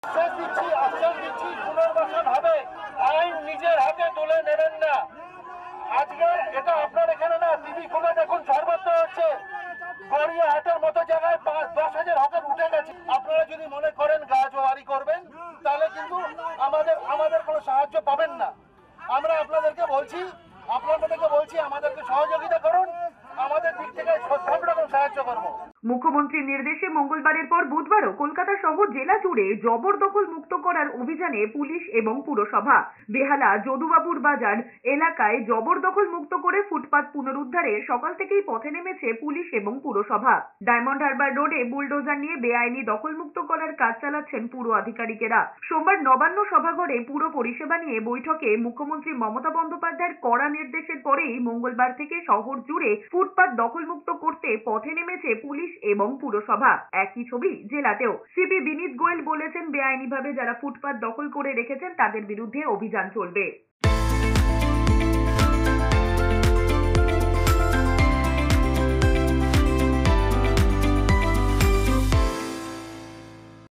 আশ্বাস দিচ্ছি পুনর্বাসন হবে। আইন নিজের হাতে তুলে নেবেন না। আজকে এটা আপনার এখানে না, টিভি খুলে দেখুন সর্বত্র হচ্ছে। গড়িয়াহাটের মতো জায়গায় 5-10,000 হকার উঠে গেছে। আপনারা যদি মনে করেন গাজোয়ারি করবেন তাহলে কিন্তু আমাদের কোনো সাহায্য পাবেন না। আমরা আপনাদেরকে বলছি আমাদেরকে সহযোগিতা করুন, আমাদের দিক থেকে সব রকম সাহায্য করবো। মুখ্যমন্ত্রীর নির্দেশে মঙ্গলবারের পর বুধবারও কলকাতা সহ জেলা জুড়ে জবরদখল মুক্ত করার অভিযানে পুলিশ এবং পুরসভা। বেহালা যদুবাবুর বাজার এলাকায় জবরদখল মুক্ত করে ফুটপাত পুনরুদ্ধারে সকাল থেকেই পথে নেমেছে পুলিশ এবং পুরসভা। ডায়মন্ড হারবার রোডে বুলডোজার নিয়ে বেআইনি দখলমুক্ত করার কাজ চালাচ্ছেন পুর আধিকারিকেরা। সোমবার নবান্ন সভাঘরে পুর পরিষেবা নিয়ে বৈঠকে মুখ্যমন্ত্রী মমতা বন্দ্যোপাধ্যায়ের কড়া নির্দেশের পরেই মঙ্গলবার থেকে শহর জুড়ে ফুটপাত দখলমুক্ত করতে পথে নেমেছে পুলিশ এবং পুরসভা। একই ছবি জেলাতেও। সিপি বিনীত গোয়েল বলেছেন, বেআইনিভাবে যারা ফুটপাত দখল করে রেখেছেন তাদের বিরুদ্ধে অভিযান চলবে।